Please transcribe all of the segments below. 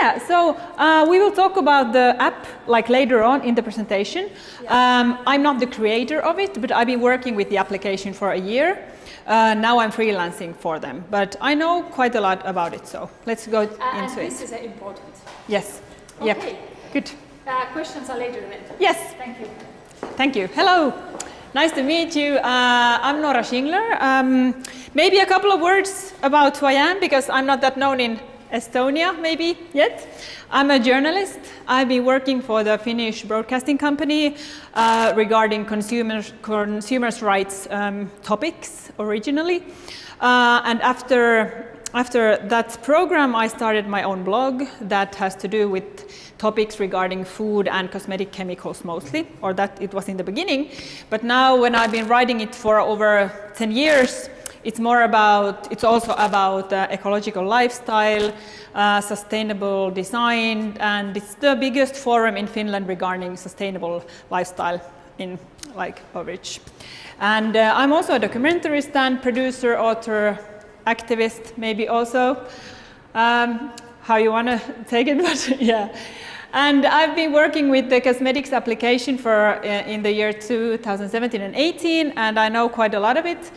Yeah, so we will talk about the app like later on in the presentation. Yeah. I'm not the creator of it, but I've been working with the application for a year. Now I'm freelancing for them, but I know quite a lot about it, so let's go into and it. This is important. Yes. Okay. Yep. Good. Questions are later then. Yes. Thank you. Thank you. Hello. Nice to meet you. I'm Nora Schingler. Maybe a couple of words about who I am, because I'm not that known in Estonia maybe yet. I'm a journalist. I've been working for the Finnish broadcasting company regarding consumers' rights topics originally. And after that program, I started my own blog that has to do with topics regarding food and cosmetic chemicals mostly, or that it was in the beginning. But now when I've been writing it for over 10 years, it's also about ecological lifestyle, sustainable design, and it's the biggest forum in Finland regarding sustainable lifestyle in average. And I'm also a documentarist and producer, author, activist, maybe also, how you want to take it, but yeah. And I've been working with the cosmetics application in the year 2017 and 18, and I know quite a lot of it.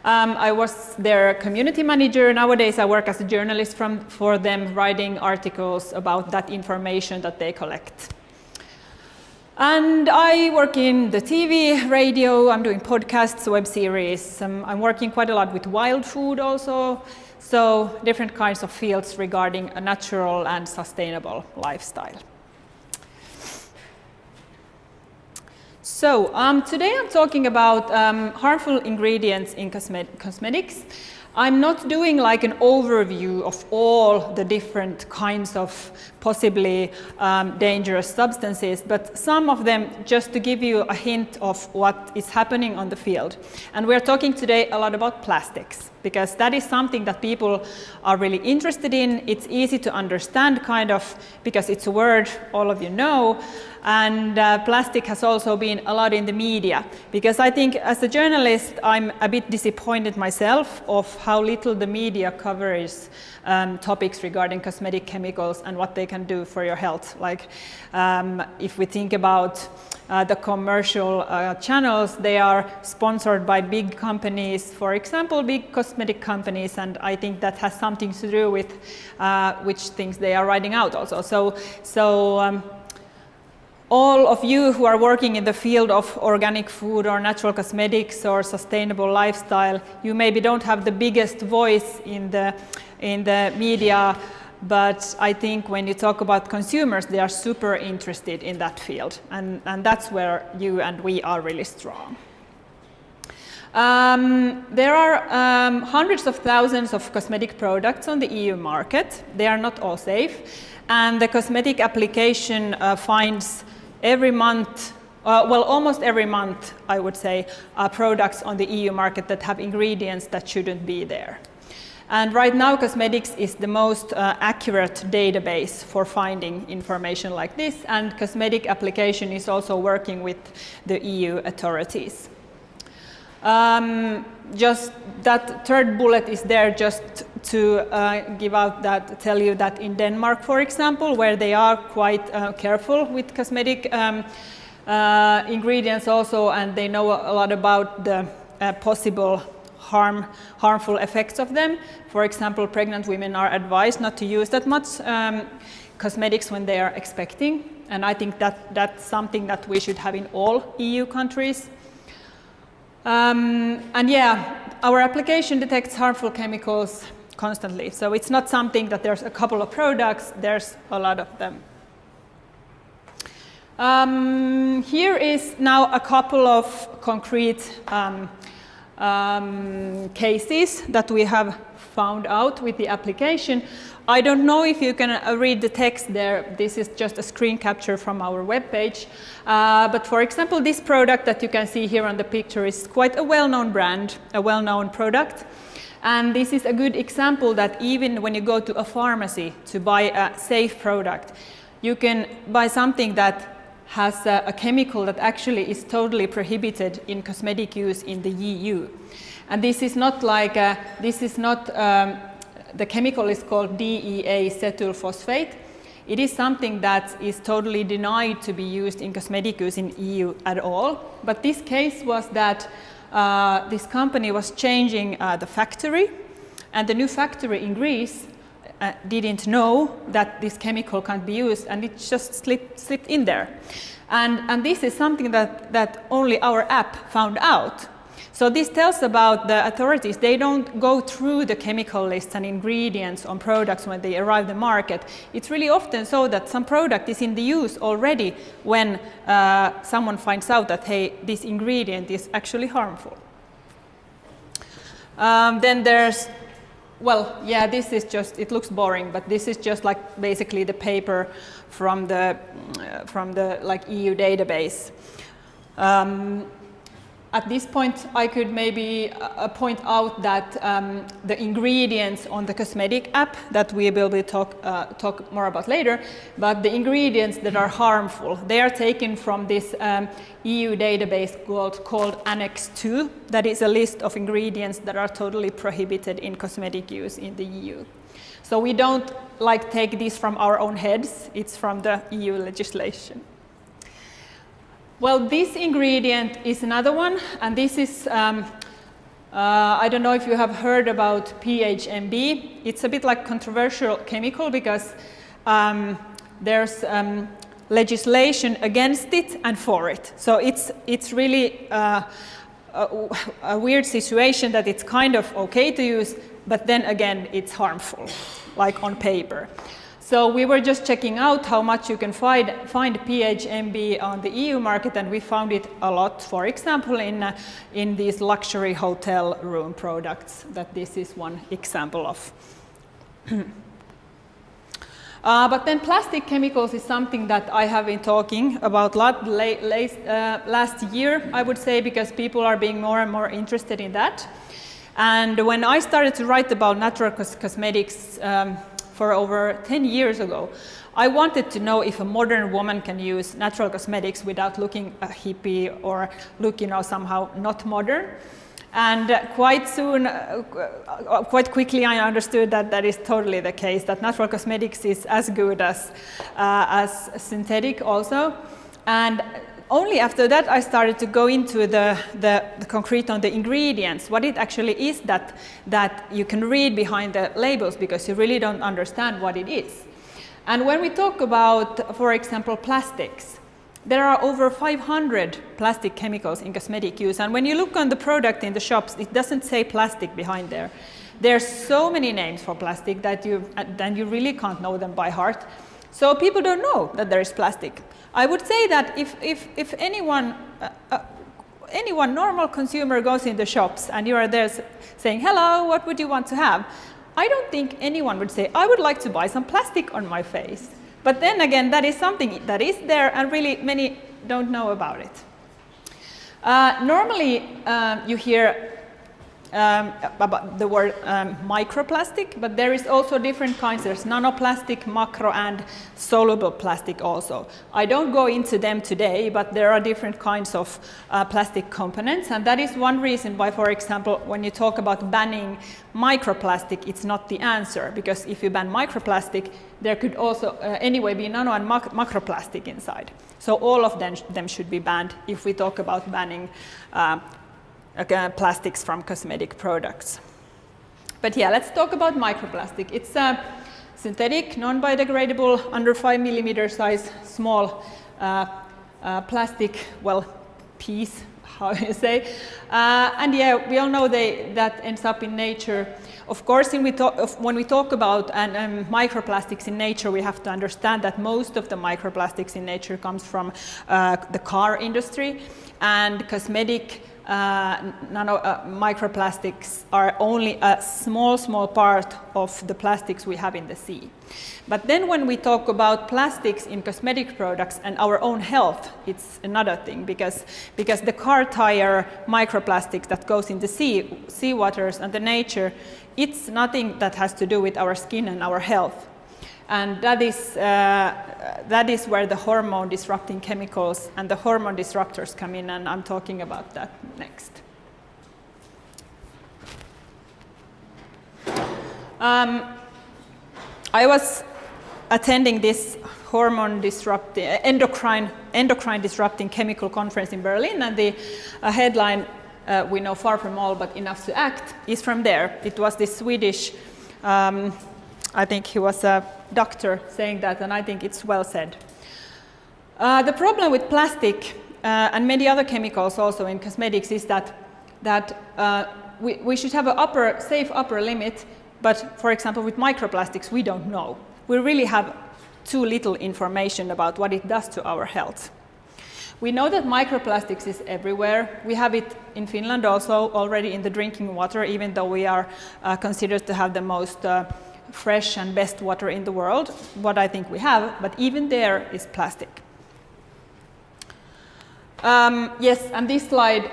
I was their community manager. Nowadays I work as a journalist for them, writing articles about that information that they collect. And I work in the TV, radio, I'm doing podcasts, web series. I'm working quite a lot with wild food also, so different kinds of fields regarding a natural and sustainable lifestyle. So today I'm talking about harmful ingredients in cosmetics. I'm not doing like an overview of all the different kinds of possibly dangerous substances, but some of them just to give you a hint of what is happening on the field. And we're talking today a lot about plastics, because that is something that people are really interested in. It's easy to understand kind of, because it's a word all of you know. And plastic has also been a lot in the media, because I think as a journalist I'm a bit disappointed myself of how little the media covers topics regarding cosmetic chemicals and what they can do for your health. Like if we think about the commercial channels, they are sponsored by big companies, for example, big cosmetic companies, and I think that has something to do with which things they are writing out also. So all of you who are working in the field of organic food or natural cosmetics or sustainable lifestyle, you maybe don't have the biggest voice in the media, but I think when you talk about consumers, they are super interested in that field, and that's where you and we are really strong. There are hundreds of thousands of cosmetic products on the EU market. They are not all safe, and the cosmetic application finds every month, almost every month, I would say, products on the EU market that have ingredients that shouldn't be there. And right now, Cosmetics is the most accurate database for finding information like this, and Cosmetic application is also working with the EU authorities. Just that third bullet is there just to tell you that in Denmark, for example, where they are quite careful with cosmetic ingredients also, and they know a lot about the possible harmful effects of them. For example, pregnant women are advised not to use that much cosmetics when they are expecting, and I think that's something that we should have in all EU countries. And yeah, our application detects harmful chemicals constantly, so it's not something that there's a couple of products, there's a lot of them. Here is now a couple of concrete cases that we have found out with the application. I don't know if you can read the text there. This is just a screen capture from our webpage. But for example, this product that you can see here on the picture is quite a well-known brand, a well-known product. And this is a good example that even when you go to a pharmacy to buy a safe product, you can buy something that has a chemical that actually is totally prohibited in cosmetic use in the EU. And this is not like, the chemical is called DEA cetyl phosphate. it is something that is totally denied to be used in cosmetic use in EU at all. But this case was that this company was changing the factory, and the new factory in Greece didn't know that this chemical can't be used, and it just slipped in there. And this is something that only our app found out. So this tells about the authorities. They don't go through the chemical lists and ingredients on products when they arrive the market. It's really often so that some product is in the use already when someone finds out that, hey, this ingredient is actually harmful. Then there's, well, yeah, this is just, it looks boring, but this is just like basically the paper from the like EU database. At this point, I could maybe point out that the ingredients on the Cosmetic app that we will talk more about later, but the ingredients that are harmful, they are taken from this EU database called Annex 2. That is a list of ingredients that are totally prohibited in cosmetic use in the EU. So we don't like take these from our own heads, it's from the EU legislation. Well, this ingredient is another one, and this is, I don't know if you have heard about PHMB. It's a bit like controversial chemical because there's legislation against it and for it. So it's really a weird situation that it's kind of okay to use, but then again, it's harmful, like on paper. So we were just checking out how much you can find PHMB on the EU market, and we found it a lot, for example, in these luxury hotel room products, that this is one example of. But then plastic chemicals is something that I have been talking about a lot last year, I would say, because people are being more and more interested in that. And when I started to write about natural cosmetics for over 10 years ago, I wanted to know if a modern woman can use natural cosmetics without looking a hippie or look, somehow not modern. And quite soon, quite quickly, I understood that that is totally the case, that natural cosmetics is as good as synthetic also. And only after that I started to go into the concrete on the ingredients, what it actually is that you can read behind the labels, because you really don't understand what it is. And when we talk about, for example, plastics, there are over 500 plastic chemicals in cosmetic use, and when you look on the product in the shops, it doesn't say plastic behind there. There's so many names for plastic that you really can't know them by heart. So people don't know that there is plastic. I would say that if anyone normal consumer goes in the shops and you are there saying, hello, what would you want to have? I don't think anyone would say, I would like to buy some plastic on my face. But then again, that is something that is there, and really many don't know about it. Normally, you hear about the word microplastic, but there is also different kinds. There's nanoplastic, macro, and soluble plastic also. I don't go into them today, but there are different kinds of plastic components, and that is one reason why, for example, when you talk about banning microplastic, it's not the answer, because if you ban microplastic, there could also anyway be nano and macroplastic inside. So all of them should be banned if we talk about banning plastics from cosmetic products. But yeah, let's talk about microplastic. It's a synthetic, non-biodegradable, under 5 millimeter size, small plastic, piece, how you say. And yeah, we all know that ends up in nature. Of course, when we talk about microplastics in nature, we have to understand that most of the microplastics in nature comes from the car industry, and cosmetic microplastics are only a small part of the plastics we have in the sea. But then when we talk about plastics in cosmetic products and our own health, it's another thing, because the car tire microplastics that goes in the sea waters and the nature, it's nothing that has to do with our skin and our health. And that is where the hormone disrupting chemicals and the hormone disruptors come in, and I'm talking about that next. I was attending this hormone disrupting, endocrine disrupting chemical conference in Berlin, and the headline, we know far from all but enough to act, is from there. It was this Swedish, I think he was a doctor saying that, and I think it's well said. The problem with plastic and many other chemicals also in cosmetics is that we should have a safe upper limit, but for example with microplastics we don't know. We really have too little information about what it does to our health. We know that microplastics is everywhere. We have it in Finland also already in the drinking water, even though we are considered to have the most fresh and best water in the world, what I think we have, but even there is plastic. Yes, and this slide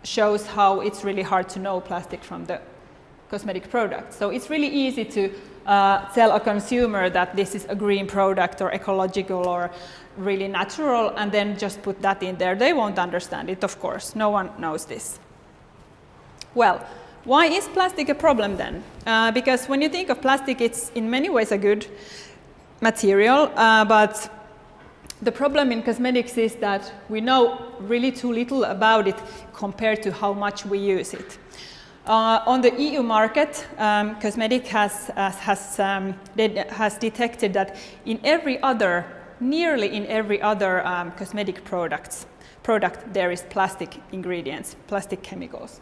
shows how it's really hard to know plastic from the cosmetic product. So it's really easy to tell a consumer that this is a green product or ecological or really natural, and then just put that in there. They won't understand it, of course. No one knows this. Well, why is plastic a problem then? Because when you think of plastic, it's in many ways a good material, but the problem in cosmetics is that we know really too little about it compared to how much we use it. On the EU market, Cosmetic has detected that nearly in every other cosmetic product there is plastic ingredients, plastic chemicals.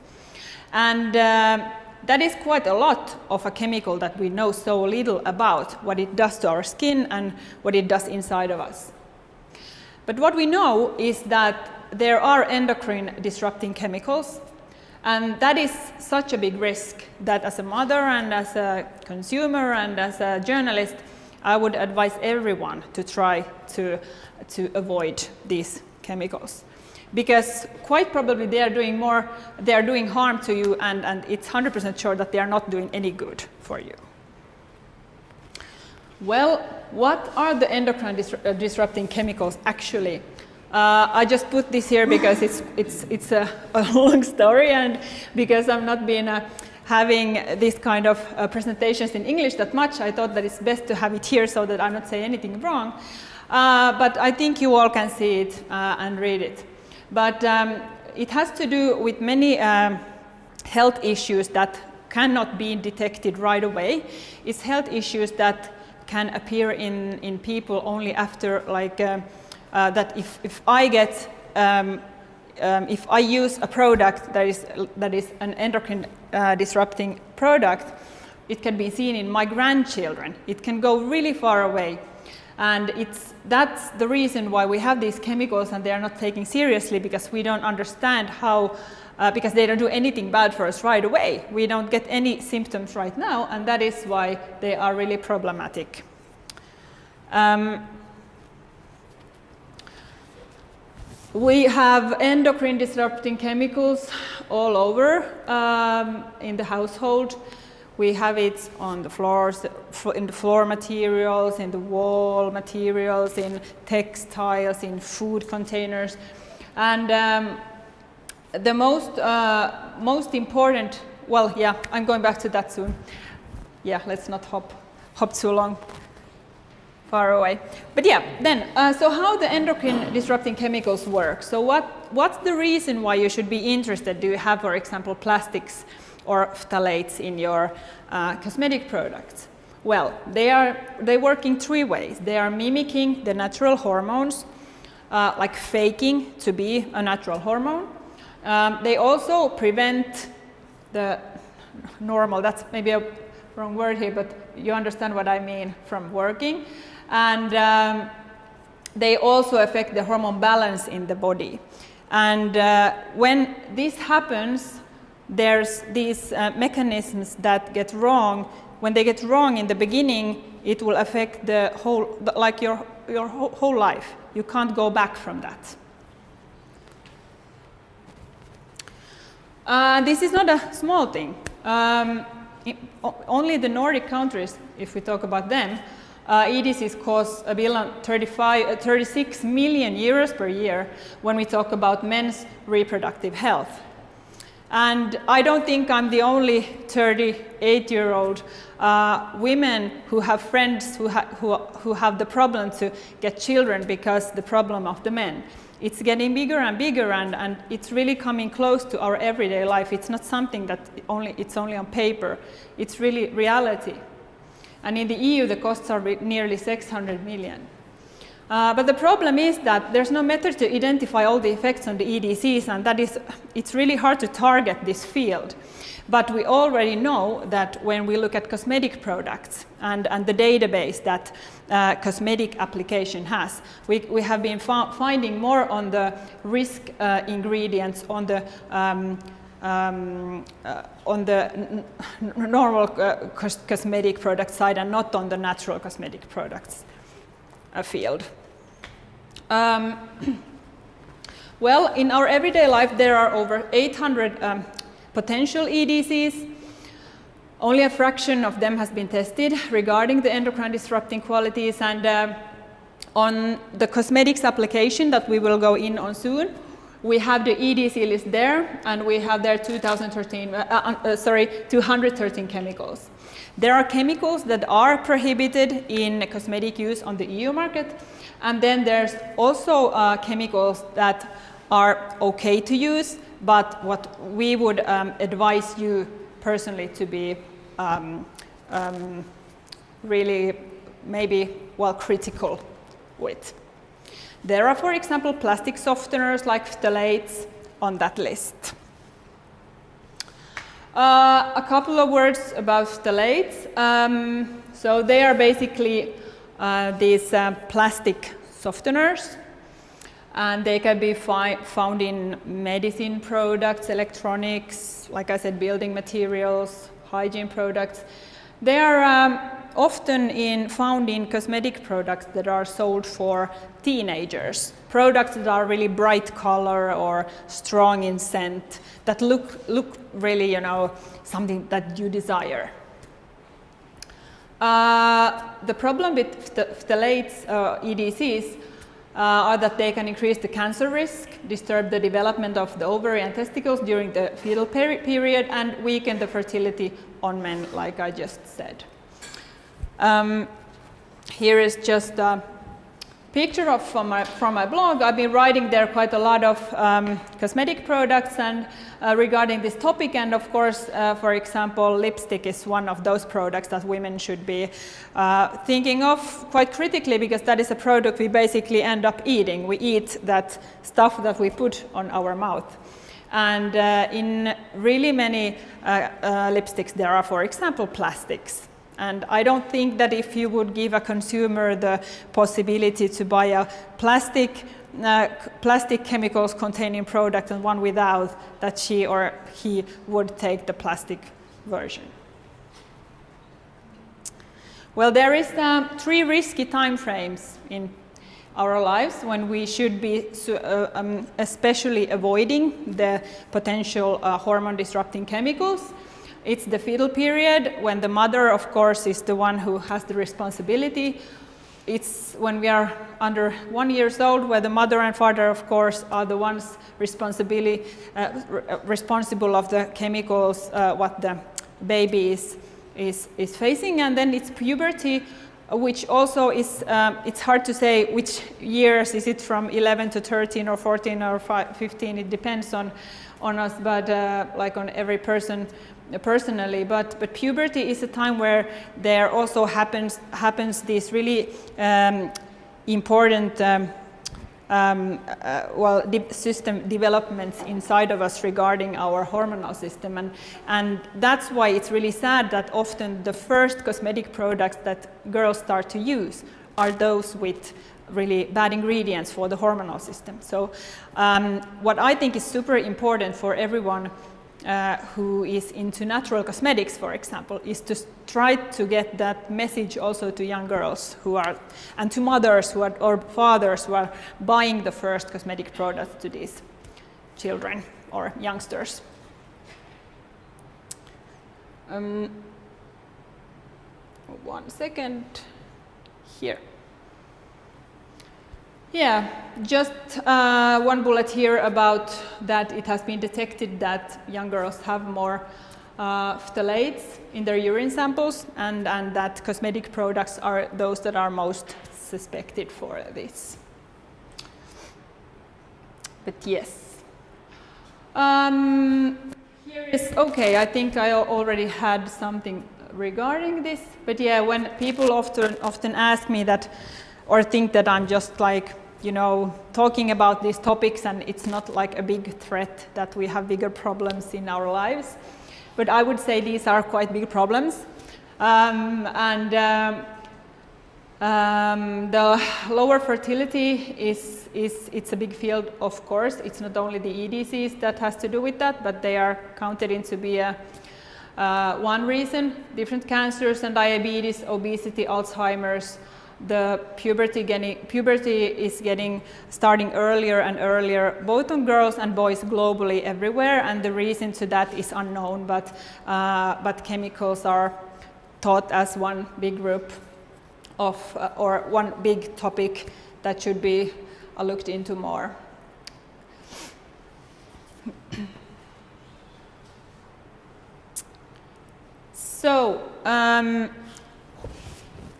And that is quite a lot of a chemical that we know so little about, what it does to our skin and what it does inside of us. But what we know is that there are endocrine disrupting chemicals, and that is such a big risk that as a mother and as a consumer and as a journalist, I would advise everyone to try to avoid these chemicals. Because quite probably they are doing harm to you, and it's 100% sure that they are not doing any good for you. Well, what are the endocrine disrupting chemicals actually? I just put this here because it's a long story, and because I'm not been having this kind of presentations in English that much, I thought that it's best to have it here so that I'm not saying anything wrong. But I think you all can see it and read it. But it has to do with many health issues that cannot be detected right away. It's health issues that can appear in people only after, like, that if I use a product that is an endocrine disrupting product, it can be seen in my grandchildren. It can go really far away. And that's the reason why we have these chemicals and they are not taken seriously, because we don't understand how, because they don't do anything bad for us right away. We don't get any symptoms right now, and that is why they are really problematic. We have endocrine disrupting chemicals all over in the household. We have it on the floors, in the floor materials, in the wall materials, in textiles, in food containers. And the most important, well, yeah, I'm going back to that soon. Yeah, let's not hop too long. Far away. But yeah, then, so how the endocrine disrupting chemicals work? So what's the reason why you should be interested? Do you have, for example, plastics or phthalates in your cosmetic products? Well, they work in three ways. They are mimicking the natural hormones, like faking to be a natural hormone. They also prevent the normal, that's maybe a wrong word here, but you understand what I mean, from working. And they also affect the hormone balance in the body. And when this happens, there's these mechanisms that get wrong. When they get wrong in the beginning, it will affect the whole, like your whole life. You can't go back from that. This is not a small thing. Only the Nordic countries, if we talk about them, EDCs cost a bill of 36 million euros per year when we talk about men's reproductive health. And I don't think I'm the only 38-year-old women who have friends who have the problem to get children because the problem of the men. It's getting bigger and bigger, and it's really coming close to our everyday life. It's not something that it's only on paper. It's really reality. And in the EU, the costs are nearly 600 million. But the problem is that there's no method to identify all the effects on the EDCs, and it's really hard to target this field. But we already know that when we look at cosmetic products and the database that cosmetic application has, we have been finding more on the risk ingredients on the normal cosmetic product side and not on the natural cosmetic products field. Well, in our everyday life there are over 800 potential EDCs. Only a fraction of them has been tested regarding the endocrine disrupting qualities, and on the cosmetics application that we will go in on soon, we have the EDC list there, and we have there 213 chemicals. There are chemicals that are prohibited in cosmetic use on the EU market, and then there's also chemicals that are okay to use, but what we would advise you personally to be really maybe critical with. There are, for example, plastic softeners like phthalates on that list. A couple of words about phthalates. So they are basically these plastic softeners, and they can be found in medicine products, electronics, like I said, building materials, hygiene products. They are often found in cosmetic products that are sold for teenagers, products that are really bright color or strong in scent, that look really, something that you desire. The problem with phthalates, EDCs, are that they can increase the cancer risk, disturb the development of the ovary and testicles during the fetal period, and weaken the fertility on men, like I just said. Here is just a picture from my blog. I've been writing there quite a lot of cosmetic products and regarding this topic, and of course, for example, lipstick is one of those products that women should be thinking of quite critically, because that is a product we basically end up eating. We eat that stuff that we put on our mouth. And in really many lipsticks there are, for example, plastics. And I don't think that if you would give a consumer the possibility to buy a plastic chemicals containing product and one without, that she or he would take the plastic version. Well, there is 3 risky time frames in our lives when we should be especially avoiding the potential hormone disrupting chemicals. It's the fetal period, when the mother, of course, is the one who has the responsibility. It's when we are under 1 year old, where the mother and father, of course, are the ones responsible of the chemicals what the baby is facing. And then it's puberty, which also is, it's hard to say which years, is it from 11 to 13 or 14 or 15, it depends on us, but like on every person personally, but puberty is a time where there also happens these really important system developments inside of us regarding our hormonal system, and that's why it's really sad that often the first cosmetic products that girls start to use are those with really bad ingredients for the hormonal system. So what I think is super important for everyone who is into natural cosmetics, for example, is to try to get that message also to young girls who are, and to mothers who are, or fathers who are buying the first cosmetic products to these children or youngsters. 1 second here. Yeah, just one bullet here about that it has been detected that young girls have more phthalates in their urine samples, and that cosmetic products are those that are most suspected for this. But yes. Here is, okay, I think I already had something regarding this, but yeah, when people often ask me that, or think that I'm just like, you know, talking about these topics and it's not like a big threat, that we have bigger problems in our lives. But I would say these are quite big problems. The lower fertility it's a big field, of course. It's not only the EDCs that has to do with that, but they are counted in to be one reason. Different cancers and diabetes, obesity, Alzheimer's. The puberty is starting earlier and earlier, both on girls and boys globally everywhere, and the reason to that is unknown, but chemicals are thought as one big group of, or one big topic that should be looked into more. So,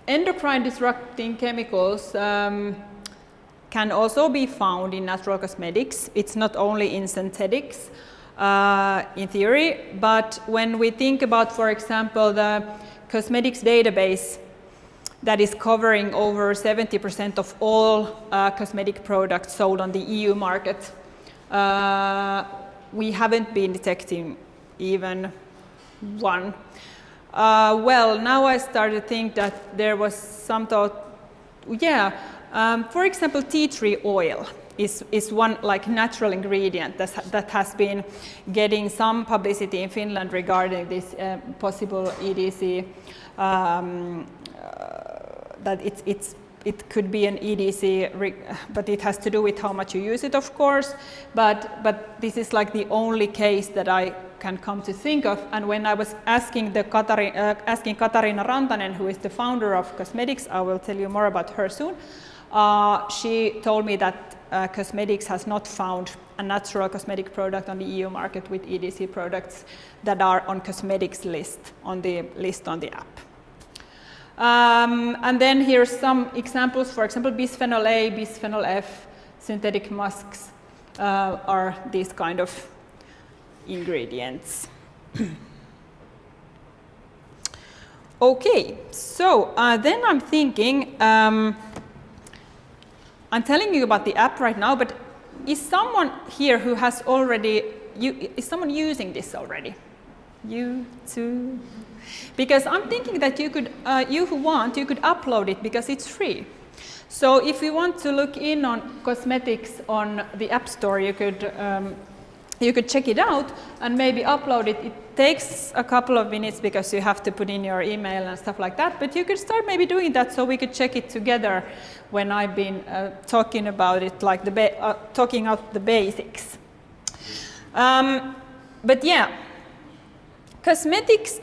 endocrine disrupting chemicals can also be found in natural cosmetics. It's not only in synthetics in theory, but when we think about, for example, the cosmetics database that is covering over 70% of all cosmetic products sold on the EU market, we haven't been detecting even one. Well, now I started to think that there was some thought, yeah, for example, tea tree oil is one like natural ingredient that has been getting some publicity in Finland regarding this possible EDC, that it could be an EDC, but it has to do with how much you use it, of course, but this is like the only case that I can come to think of. And when I was asking Katarina Rantanen, who is the founder of Cosmetics, I will tell you more about her soon, she told me that Cosmetics has not found a natural cosmetic product on the EU market with EDC products that are on Cosmetics list on the app. And then here's some examples. For example, bisphenol A, bisphenol F, synthetic musks are these kind of ingredients. Okay, so then I'm thinking, I'm telling you about the app right now, but is someone here who has already, is someone using this already? You too? Because I'm thinking that you could, you who want, you could upload it because it's free. So if you want to look in on Cosmetics on the App Store, you could check it out and maybe upload it. It takes a couple of minutes because you have to put in your email and stuff like that, but you could start maybe doing that so we could check it together when I've been talking about it, like talking out the basics. But yeah, Cosmetics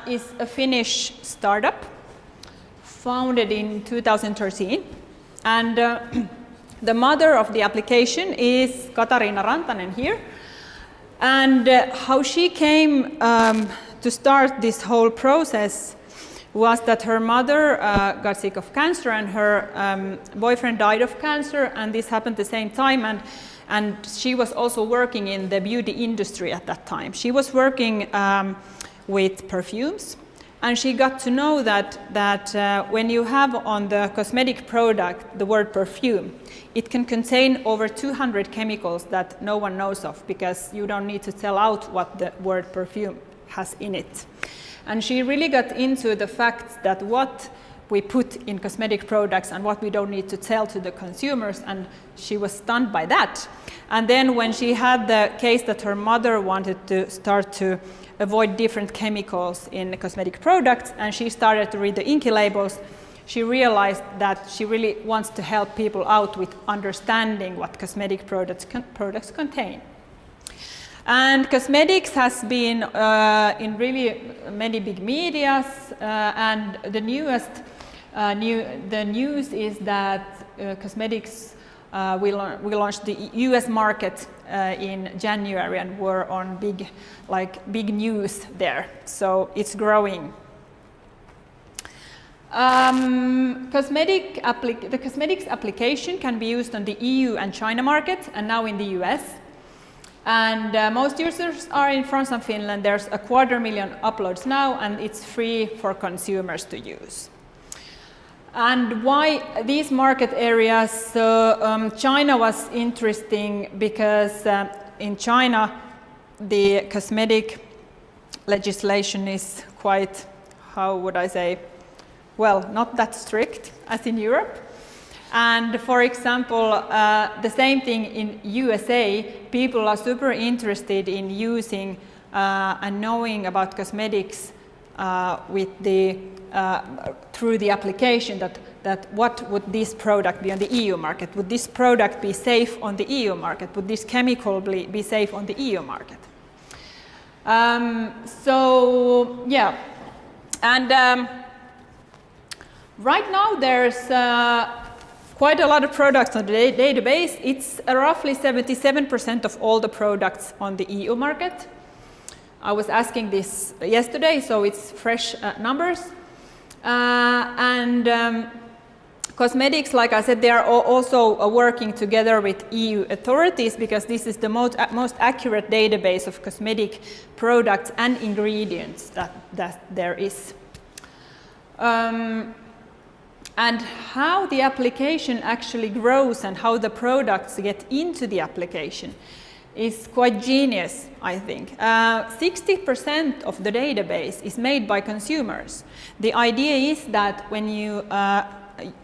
is a Finnish startup founded in 2013, and the mother of the application is Katarina Rantanen here. And how she came to start this whole process was that her mother got sick of cancer and her boyfriend died of cancer, and this happened at the same time, and she was also working in the beauty industry at that time. She was working with perfumes, and she got to know that when you have on the cosmetic product the word perfume, it can contain over 200 chemicals that no one knows of, because you don't need to tell out what the word perfume has in it. And she really got into the fact that what we put in cosmetic products and what we don't need to tell to the consumers, and she was stunned by that. And then when she had the case that her mother wanted to start to avoid different chemicals in cosmetic products, and she started to read the inky labels, she realized that she really wants to help people out with understanding what cosmetic products contain. And Cosmetics has been in really many big medias, and the news is that Cosmetics We launched the US market in January and were on big news there. So it's growing. The cosmetics application can be used on the EU and China market and now in the US. And most users are in France and Finland. There's 250,000 uploads now and it's free for consumers to use. And why these market areas? China was interesting because in China the cosmetic legislation is quite, how would I say, well, not that strict as in Europe. And for example, the same thing in USA, people are super interested in using and knowing about cosmetics with the through the application that what would this product be on the EU market? Would this product be safe on the EU market? Would this chemical be safe on the EU market? So yeah, and right now there's quite a lot of products on the database. It's roughly 77% of all the products on the EU market. I was asking this yesterday, so it's fresh numbers. Cosmetics, like I said, they are also working together with EU authorities because this is the most accurate database of cosmetic products and ingredients that there is. And how the application actually grows and how the products get into the application is quite genius, I think. 60% of the database is made by consumers. The idea is that when you,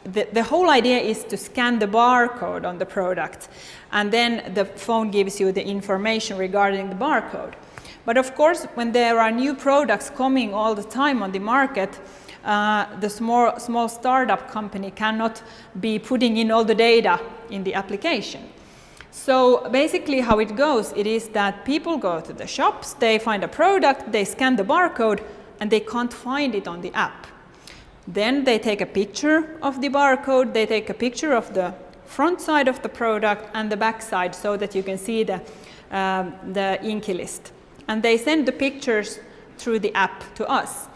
the whole idea is to scan the barcode on the product and then the phone gives you the information regarding the barcode. But of course, when there are new products coming all the time on the market, the small startup company cannot be putting in all the data in the application. So basically how it goes, it is that people go to the shops, they find a product, they scan the barcode and they can't find it on the app. Then they take a picture of the barcode, they take a picture of the front side of the product and the back side so that you can see the INCI list. And they send the pictures through the app to us.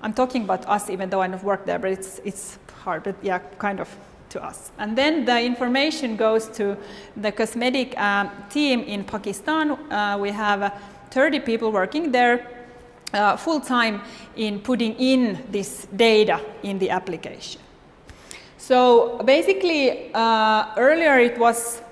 I'm talking about us even though I don't work there, but it's hard, but yeah, kind of to us. And then the information goes to the cosmetic team in Pakistan. We have 30 people working there full time in putting in this data in the application. So basically earlier it was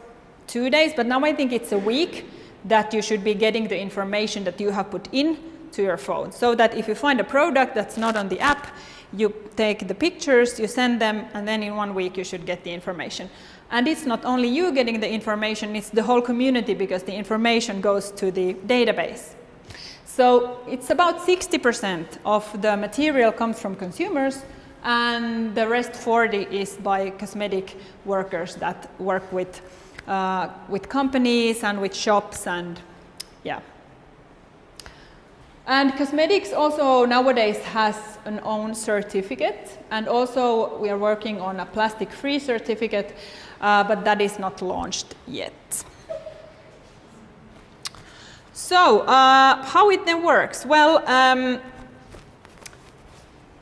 2 days, but now I think it's a week that you should be getting the information that you have put in to your phone, so that if you find a product that's not on the app, you take the pictures, you send them, and then in 1 week you should get the information. And it's not only you getting the information, it's the whole community because the information goes to the database. So it's about 60% of the material comes from consumers and the rest 40 is by cosmetic workers that work with companies and with shops and yeah. And cosmetics also nowadays has an own certificate, and also we are working on a plastic-free certificate, but that is not launched yet. So how it then works? Well,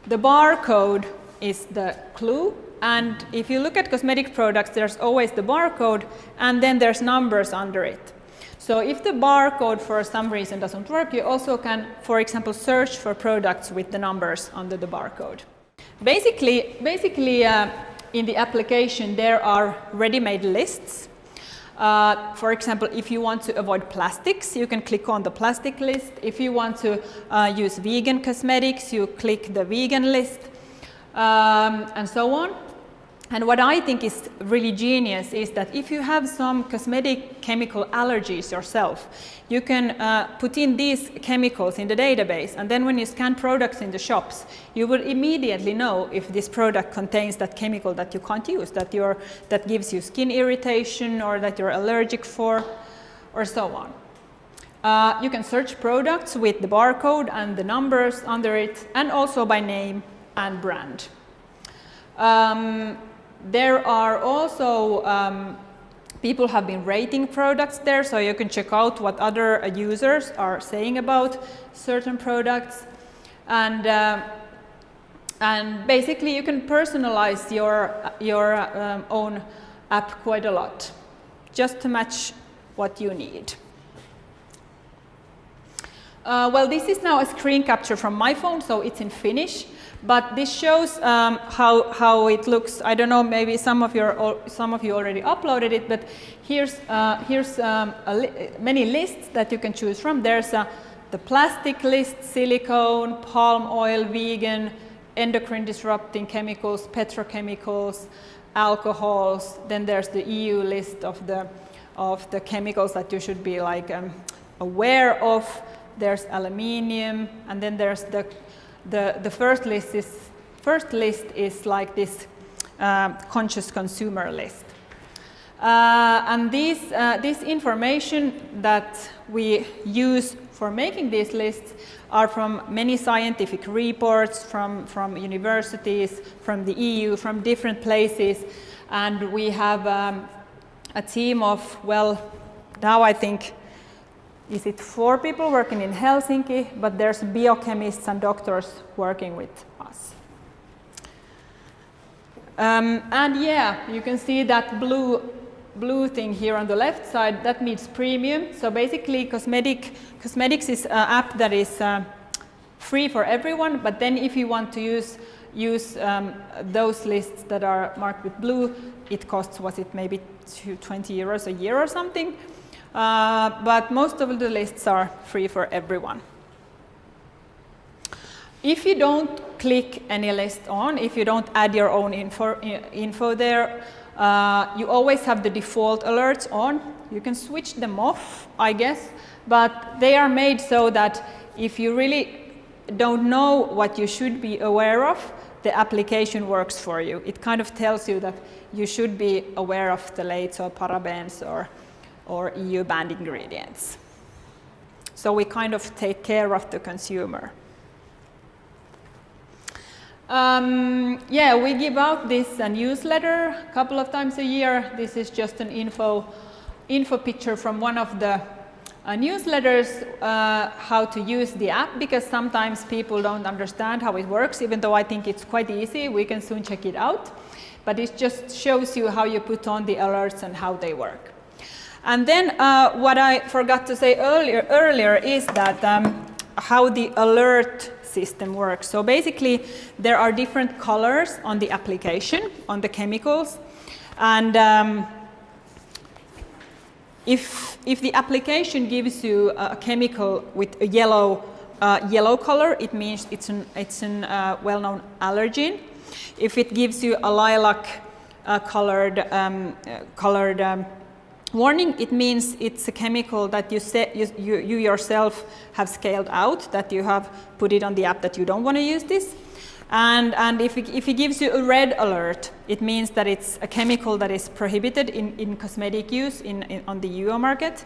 the barcode is the clue, and if you look at cosmetic products, there's always the barcode, and then there's numbers under it. So if the barcode for some reason doesn't work, you also can, for example, search for products with the numbers under the barcode. Basically in the application there are ready-made lists. For example, if you want to avoid plastics, you can click on the plastic list. If you want to use vegan cosmetics, you click the vegan list, and so on. And what I think is really genius is that if you have some cosmetic chemical allergies yourself, you can put in these chemicals in the database, and then when you scan products in the shops, you will immediately know if this product contains that chemical that you can't use, that gives you skin irritation or that you're allergic for, or so on. You can search products with the barcode and the numbers under it, and also by name and brand. There are also people have been rating products there, so you can check out what other users are saying about certain products, and basically you can personalize your own app quite a lot, just to match what you need. Well, this is now a screen capture from my phone, so it's in Finnish. But this shows how it looks. I don't know, maybe some of you already uploaded it, but here's many lists that you can choose from. There's the plastic list, silicone, palm oil, vegan, endocrine disrupting chemicals, petrochemicals, alcohols. Then there's the EU list of the chemicals that you should be like aware of. There's aluminium, and then there's the first list is like this conscious consumer list. And this information that we use for making these lists are from many scientific reports, from universities, from the EU, from different places, and we have a team of, well, now I think, is it 4 people working in Helsinki, but there's biochemists and doctors working with us. And yeah, you can see that blue thing here on the left side, that means premium. So basically Cosmetics is an app that is free for everyone, but then if you want to use those lists that are marked with blue, it costs, was it maybe 20 euros a year or something? But most of the lists are free for everyone. If you don't click any list on, if you don't add your own info there, you always have the default alerts on. You can switch them off, I guess, but they are made so that if you really don't know what you should be aware of, the application works for you. It kind of tells you that you should be aware of phthalates or parabens or EU banned ingredients. So we kind of take care of the consumer. Yeah, we give out this newsletter a couple of times a year. This is just an info picture from one of the newsletters, how to use the app, because sometimes people don't understand how it works, even though I think it's quite easy. We can soon check it out. But it just shows you how you put on the alerts and how they work. And then what I forgot to say earlier is that how the alert system works. So basically there are different colors on the application, on the chemicals, and if the application gives you a chemical with a yellow color, it means it's an well-known allergen. If it gives you a lilac colored warning, it means it's a chemical that you yourself have scaled out, that you have put it on the app that you don't want to use this. And if it gives you a red alert, it means that it's a chemical that is prohibited in cosmetic use on the EU market.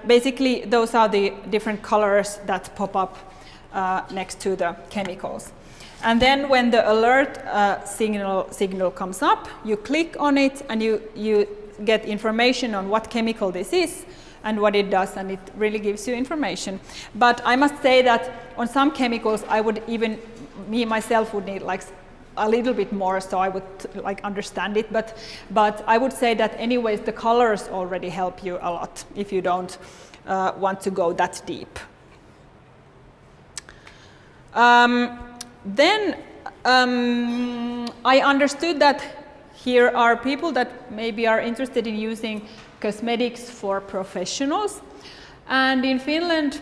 Basically, those are the different colors that pop up next to the chemicals. And then when the alert signal comes up, you click on it and you get information on what chemical this is and what it does, and it really gives you information. But I must say that on some chemicals, me myself would need like a little bit more, so I would like understand it. But I would say that anyways, the colors already help you a lot if you don't want to go that deep. Then I understood that here are people that maybe are interested in using cosmetics for professionals. And in Finland,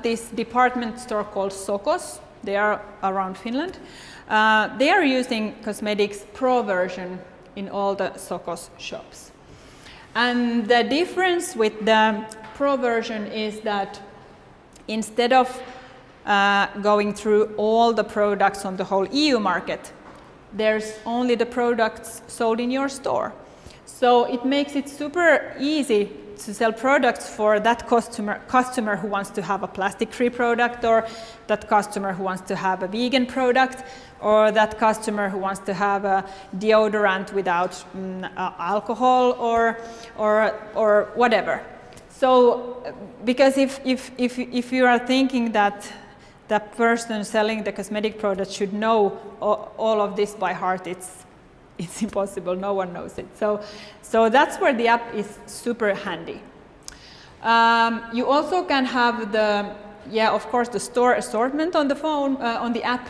this department store called Sokos, they are around Finland, they are using Cosmetics Pro version in all the Sokos shops. And the difference with the Pro version is that instead of going through all the products on the whole EU market, there's only the products sold in your store. So it makes it super easy to sell products for that customer who wants to have a plastic-free product, or that customer who wants to have a vegan product, or that customer who wants to have a deodorant without alcohol, or whatever. So, because if you are thinking that the person selling the cosmetic product should know all of this by heart, it's impossible. No one knows it. So that's where the app is super handy. You also can have of course, the store assortment on the phone, on the app,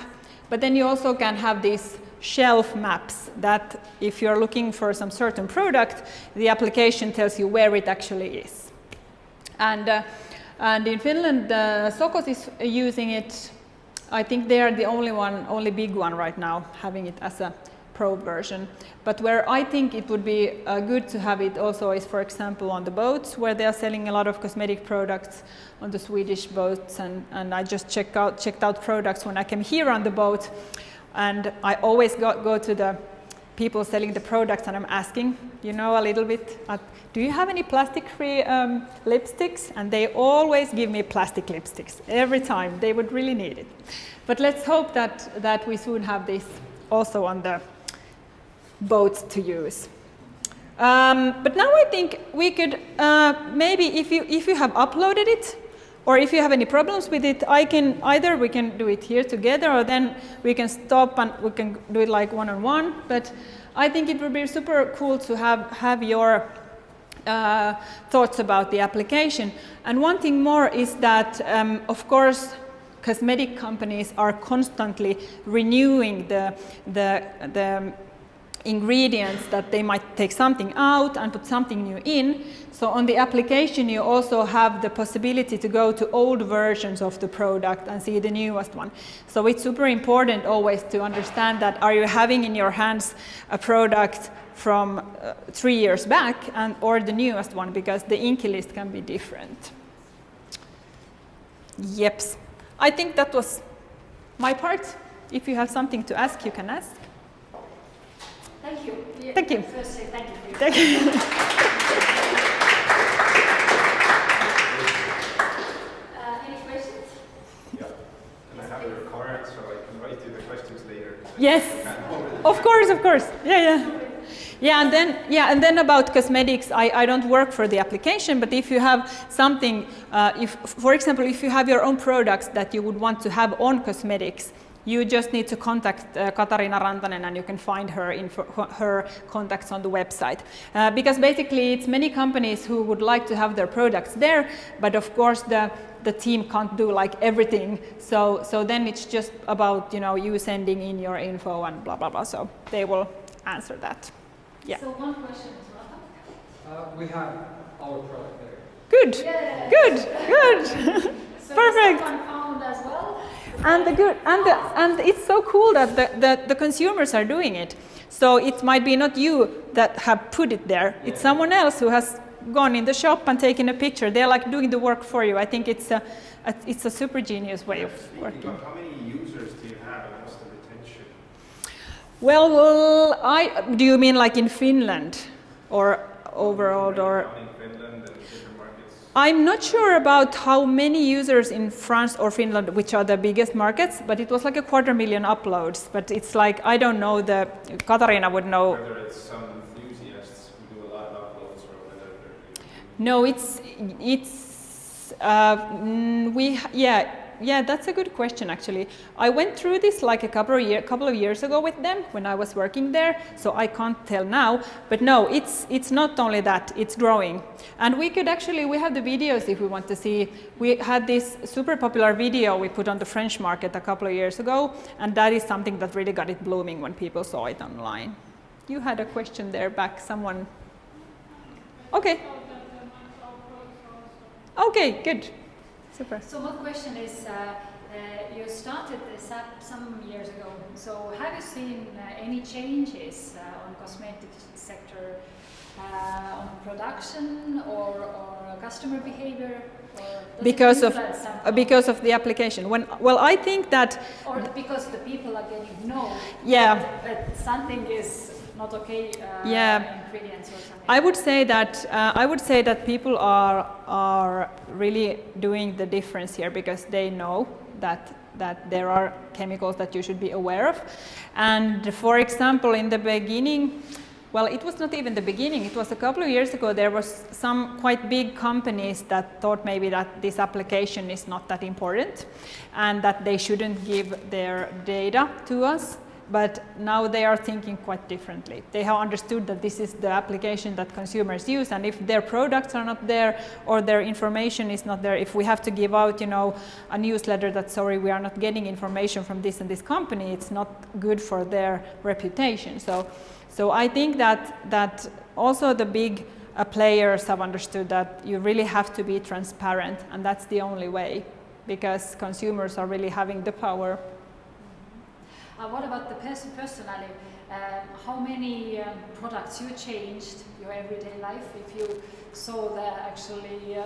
but then you also can have these shelf maps that if you're looking for some certain product, the application tells you where it actually is. And in Finland, Sokos is using it. I think they are the only big one right now, having it as a pro version. But where I think it would be good to have it also is, for example, on the boats, where they are selling a lot of cosmetic products on the Swedish boats. And I just checked out products when I came here on the boat. And I always go to the people selling the products, and I'm asking, a little bit, do you have any plastic-free lipsticks? And they always give me plastic lipsticks every time. They would really need it. But let's hope that we soon have this also on the boats to use. But now I think we could maybe, if you have uploaded it, or if you have any problems with it, either we can do it here together, or then we can stop and we can do it like one-on-one. But I think it would be super cool to have your thoughts about the application. And one thing more is that, of course, cosmetic companies are constantly renewing the ingredients, that they might take something out and put something new in. So on the application you also have the possibility to go to old versions of the product and see the newest one. So it's super important always to understand that, are you having in your hands a product from 3 years back or the newest one, because the Inky list can be different. Yep. I think that was my part. If you have something to ask, you can ask. Thank you. Yeah, thank you. First, say thank you for your thank you. Any questions? Yeah. Can I have your card so I can write you the questions later? Yes. Of course. Yeah, and then about cosmetics, I don't work for the application, but if you have something, for example, if you have your own products that you would want to have on cosmetics, you just need to contact Katarina Rantanen, and you can find her contacts on the website. Because basically it's many companies who would like to have their products there, but of course the team can't do like everything. So then it's just about you sending in your info and blah blah blah. So they will answer that. Yeah. So one question as well. We have our product there. Good. Yeah. Good. So Perfect. someone found as well. And it's so cool that the consumers are doing it. So it might be not you that have put it there. It's someone else who has gone in the shop and taken a picture. They're like doing the work for you. I think it's a super genius way of working. How many users do you have and what's the retention? Well, do you mean like in Finland or overall, or? In Finland and different markets? I'm not sure about how many users in France or Finland, which are the biggest markets, but it was like 250,000 uploads. But it's like, I don't know, Katarina would know. Whether it's some enthusiasts who do a lot of uploads or whether they're... No, yeah, that's a good question actually. I went through this like a couple of years ago with them when I was working there, so I can't tell now. But no, it's not only that, it's growing. And we have the videos if we want to see. We had this super popular video we put on the French market a couple of years ago, and that is something that really got it blooming when people saw it online. You had a question there back, someone. Okay. Okay, good. Super. So my question is, you started this app some years ago. So have you seen any changes on cosmetics sector, on production or customer behavior? Or because of the application. I think that. Or because the people are getting to know. Yeah. That something is not okay Yeah. ingredients or something? I would say that people are really doing the difference here because they know that there are chemicals that you should be aware of. And for example, in the beginning, well, it was not even the beginning, it was a couple of years ago, there was some quite big companies that thought maybe that this application is not that important and that they shouldn't give their data to us. But now they are thinking quite differently. They have understood that this is the application that consumers use, and if their products are not there or their information is not there, if we have to give out, you know, a newsletter that sorry, we are not getting information from this and this company, it's not good for their reputation. So I think that also the big players have understood that you really have to be transparent, and that's the only way, because consumers are really having the power. What about the personally? How many products you changed your everyday life if you saw the actually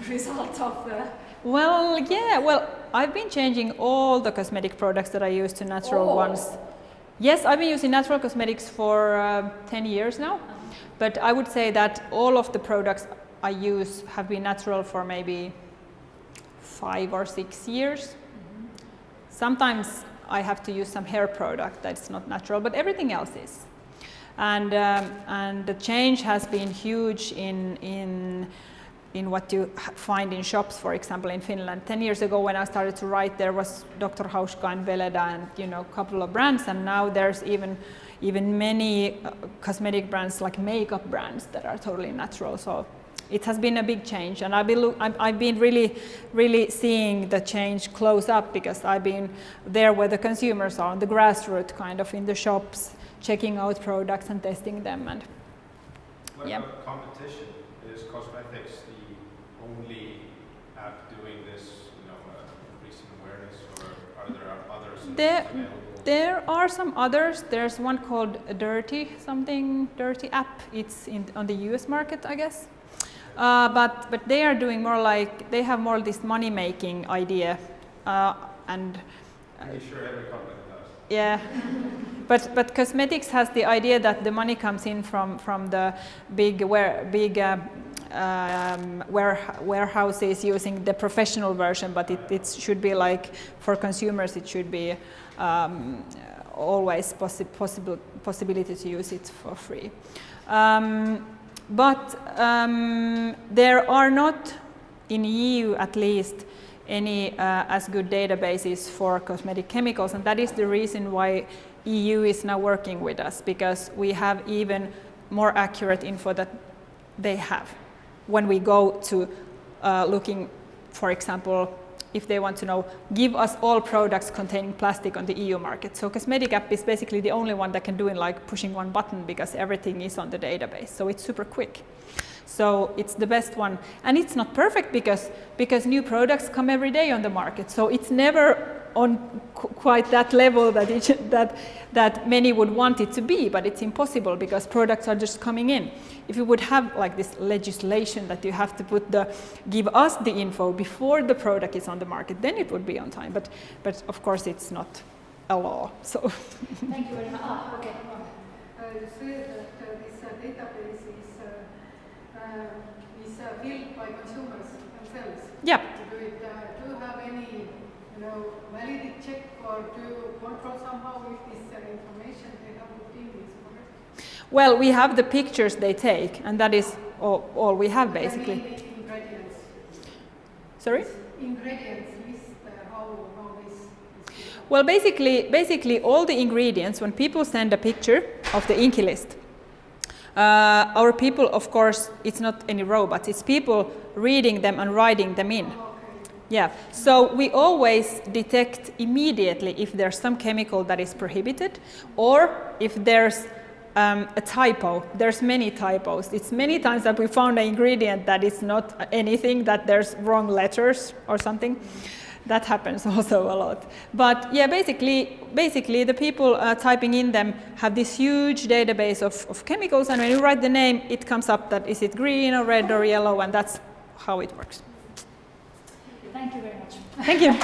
result of the? Well, yeah. Well, I've been changing all the cosmetic products that I use to natural ones. Yes, I've been using natural cosmetics for 10 years now, but I would say that all of the products I use have been natural for maybe 5 or 6 years. Sometimes I have to use some hair product that's not natural, but everything else is. And the change has been huge in what you find in shops, for example, in Finland. 10 years ago when I started to write, there was Dr. Hauska and Veleda and, you know, a couple of brands, and now there's even many cosmetic brands, like makeup brands, that are totally natural. So it has been a big change, and I've been really seeing the change close up, because I've been there where the consumers are, on the grassroots, kind of in the shops, checking out products and testing them. And what about competition? Is CosmEthics the only app doing this, you know, increasing awareness, or are there others? There are some others. There's one called Dirty app. It's on the US market, I guess. But they are doing more like, they have more this money making idea, and I'm sure every company does. Yeah. But cosmetics has the idea that the money comes in from the big warehouses using the professional version, but it should be like, for consumers it should be always possibility to use it for free. But there are not, in EU at least, any as good databases for cosmetic chemicals, and that is the reason why EU is now working with us, because we have even more accurate info that they have. When we go to looking, for example, if they want to know, give us all products containing plastic on the EU market. So Cosmetic app is basically the only one that can do it like pushing one button, because everything is on the database. So it's super quick. So it's the best one. And it's not perfect because new products come every day on the market. So it's never on quite that level that many would want it to be, but it's impossible because products are just coming in. If you would have like this legislation that you have to give us the info before the product is on the market, then it would be on time. But of course it's not a law. So. Thank you very much. Okay. You said that this database is built by consumers themselves. Yeah. Do you have any validity check, or do you control somehow if this information they have put in is correct? Well, we have the pictures they take, and that is all we have basically. I mean ingredients. Sorry? Ingredients list, how this is. Well, basically all the ingredients, when people send a picture of the Inky list, our people, of course, it's not any robots, it's people reading them and writing them in. Yeah, so we always detect immediately if there's some chemical that is prohibited, or if there's a typo. There's many typos. It's many times that we found an ingredient that is not anything, that there's wrong letters or something. That happens also a lot. But yeah, basically the people typing in them have this huge database of chemicals, and when you write the name, it comes up that is it green or red or yellow, and that's how it works. Thank you very much. Thank you.